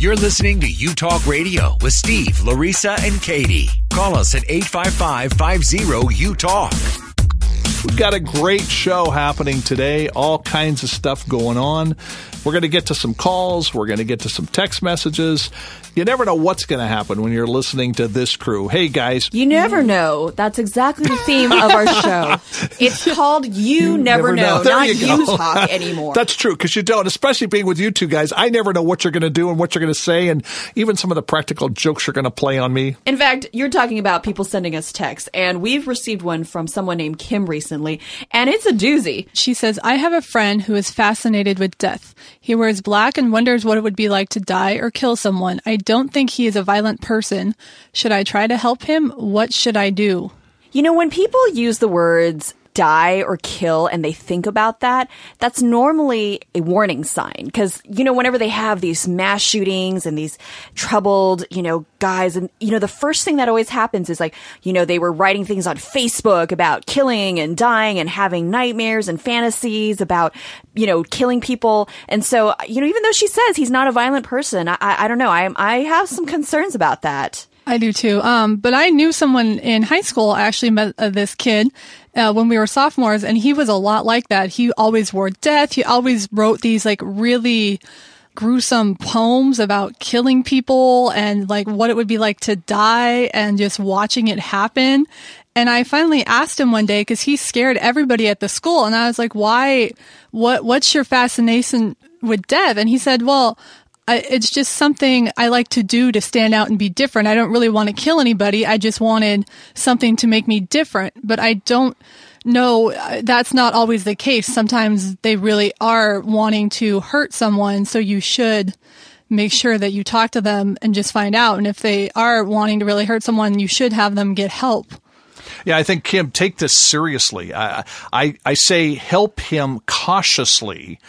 You're listening to You Talk Radio with Steve, Larissa, and Katie. Call us at 855-50-YOU-TALK. We've got a great show happening today. All kinds of stuff going on. We're going to get to some calls. We're going to get to some text messages. You never know what's going to happen when you're listening to this crew. Hey, guys. You never know. That's exactly the theme of our show. It's called You Never Know, not You Talk anymore. That's true, because you don't, especially being with you two guys. I never know what you're going to do and what you're going to say, and even some of the practical jokes you're going to play on me. In fact, you're talking about people sending us texts, and we've received one from someone named Kim recently, and it's a doozy. She says, I have a friend who is fascinated with death. He wears black and wonders what it would be like to die or kill someone. I don't think he is a violent person. Should I try to help him? What should I do? You know, when people use the words die or kill and they think about that, that's normally a warning sign. Because, you know, whenever they have these mass shootings and these troubled, guys, and, the first thing that always happens is like, they were writing things on Facebook about killing and dying and having nightmares and fantasies about, killing people. And so, even though she says he's not a violent person, I don't know. I have some concerns about that. I do too. But I knew someone in high school. I actually met this kid when we were sophomores, and he was a lot like that. He always wore death. He always wrote these really gruesome poems about killing people and what it would be like to die and just watching it happen. And I finally asked him one day, because he scared everybody at the school. And I was like, why? What's your fascination with death? And he said, well, it's just something I like to do to stand out and be different. I don't really want to kill anybody. I just wanted something to make me different. But I don't know. That's not always the case. Sometimes they really are wanting to hurt someone. So you should make sure that you talk to them and just find out. And if they are wanting to really hurt someone, you should have them get help. Yeah, I think, Kim, take this seriously. I say help him cautiously,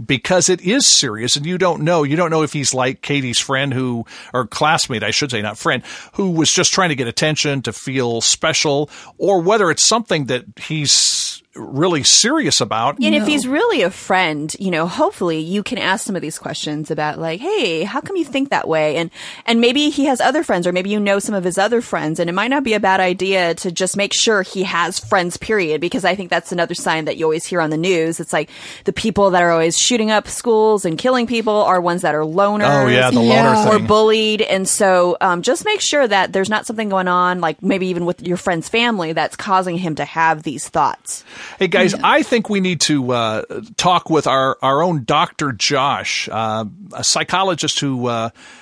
because it is serious, and you don't know. You don't know if he's like Katie's friend or classmate, I should say, not friend, who was just trying to get attention, to feel special, or whether it's something that he's really serious about. And if he's really a friend, hopefully you can ask some of these questions about hey, how come you think that way? And maybe he has other friends, or maybe some of his other friends, and it might not be a bad idea to just make sure he has friends, period, because I think that's another sign that you always hear on the news. It's like the people that are always shooting up schools and killing people are ones that are loners. Oh, yeah, the loner thing. Or bullied. And so just make sure that there's not something going on, like maybe even with your friend's family, that's causing him to have these thoughts. Hey, guys, I think we need to talk with our own Dr. Josh, a psychologist who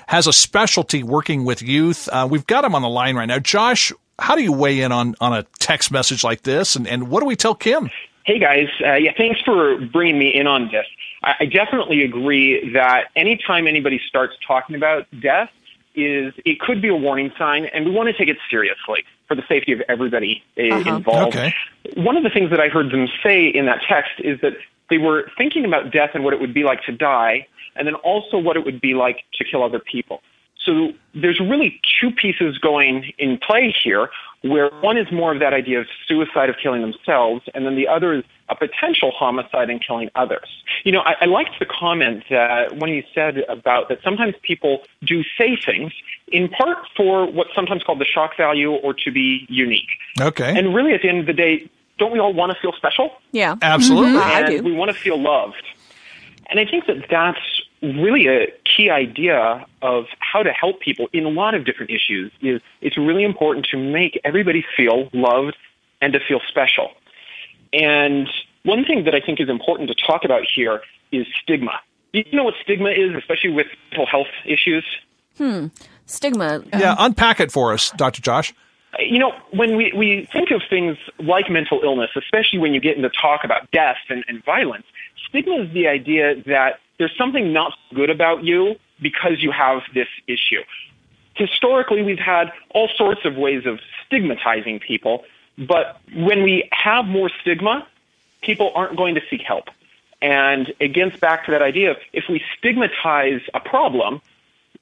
has a specialty working with youth. We've got him on the line right now. Josh, how do you weigh in on a text message like this, and what do we tell Kim? Hey, guys. Thanks for bringing me in on this. I definitely agree that anytime anybody starts talking about death, it could be a warning sign, and we want to take it seriously for the safety of everybody involved. Okay. One of the things that I heard them say in that text is that they were thinking about death and what it would be like to die, and then also what it would be like to kill other people. So there's really two pieces going in play here, where one is more of that idea of suicide, of killing themselves, and then the other is a potential homicide and killing others. I liked the comment when you said about that sometimes people do say things in part for what's sometimes called the shock value, or to be unique. Okay. And really, at the end of the day, don't we all want to feel special? Yeah. Absolutely. Mm-hmm. I do. And we want to feel loved. And I think that that's really a key idea of how to help people in a lot of different issues. It's really important to make everybody feel loved and to feel special. And one thing that I think is important to talk about here is stigma. Do you know what stigma is, especially with mental health issues? Stigma. Yeah, unpack it for us, Dr. Josh. When we think of things like mental illness, especially when you get into talk about death and violence, stigma is the idea that there's something not good about you because you have this issue. Historically, we've had all sorts of ways of stigmatizing people, but when we have more stigma, people aren't going to seek help. And it gets back to that idea of if we stigmatize a problem,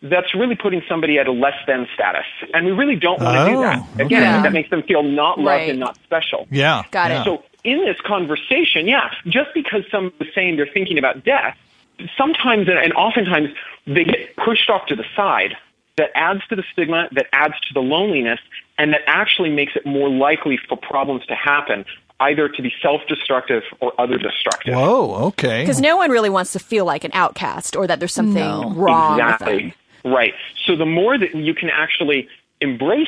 that's really putting somebody at a less than status. And we really don't want to do that. Again, that makes them feel not loved and not special. Got it. So in this conversation, just because someone is saying they're thinking about death sometimes and oftentimes they get pushed off to the side. That adds to the stigma, that adds to the loneliness, and that actually makes it more likely for problems to happen, either to be self-destructive or other destructive. Whoa, okay. Because no one really wants to feel like an outcast or that there's something wrong with them. Right. So the more that you can actually embrace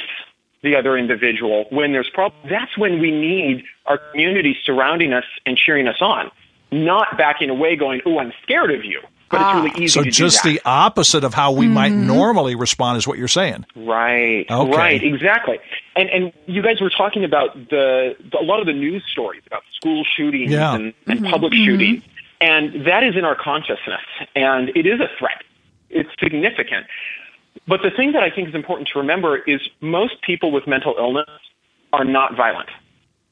the other individual when there's problems, that's when we need our community surrounding us and cheering us on, not backing away going, "Oh, I'm scared of you." But it's really easy to do that. So just the opposite of how we might normally respond is what you're saying. Right. Okay. Right. Exactly. And you guys were talking about a lot of the news stories about school shootings and public shootings. And that is in our consciousness. And it is a threat. It's significant. But the thing that I think is important to remember is most people with mental illness are not violent.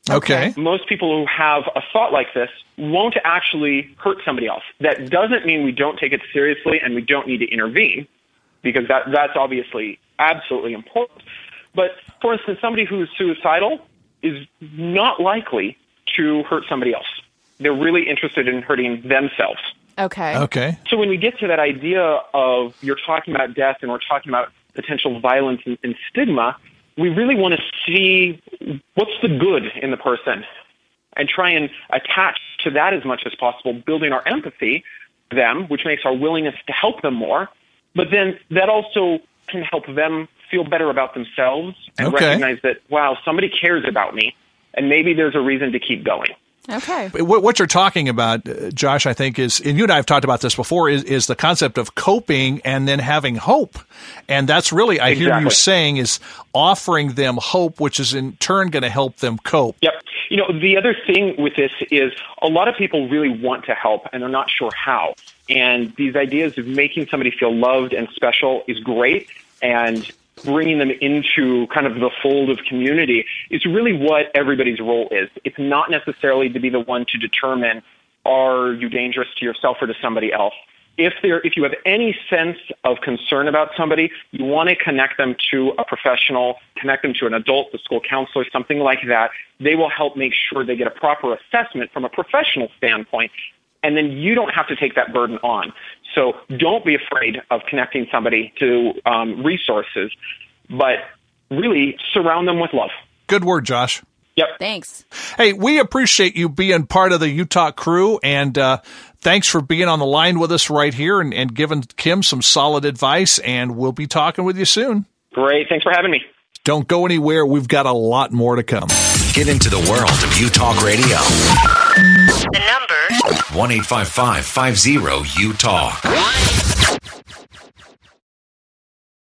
Okay. Most people who have a thought like this won't actually hurt somebody else. That doesn't mean we don't take it seriously and we don't need to intervene, because that's obviously absolutely important. But, for instance, somebody who's suicidal is not likely to hurt somebody else. They're really interested in hurting themselves. Okay. So when we get to that idea of you're talking about death and we're talking about potential violence and stigma, we really want to see what's the good in the person and try and attach to that as much as possible, building our empathy for them, which makes our willingness to help them more. But then that also can help them feel better about themselves and recognize that, wow, somebody cares about me, and maybe there's a reason to keep going. Okay. What you're talking about, Josh, I think is, and you and I have talked about this before, is the concept of coping and then having hope. And that's really, I hear you saying, is offering them hope, which is in turn going to help them cope. Yep. You know, the other thing with this is a lot of people really want to help and they're not sure how. And these ideas of making somebody feel loved and special is great. And bringing them into kind of the fold of community is really what everybody's role is. It's not necessarily to be the one to determine, are you dangerous to yourself or to somebody else? If you have any sense of concern about somebody, you want to connect them to a professional, connect them to an adult, the school counselor, something like that. They will help make sure they get a proper assessment from a professional standpoint, and then you don't have to take that burden on. So don't be afraid of connecting somebody to resources, but really surround them with love. Good word, Josh. Yep. Thanks. Hey, we appreciate you being part of the Utah crew, and thanks for being on the line with us right here and giving Kim some solid advice, and we'll be talking with you soon. Great. Thanks for having me. Don't go anywhere. We've got a lot more to come. Get into the world of Utah Radio. The number 1-855-50-UTALK.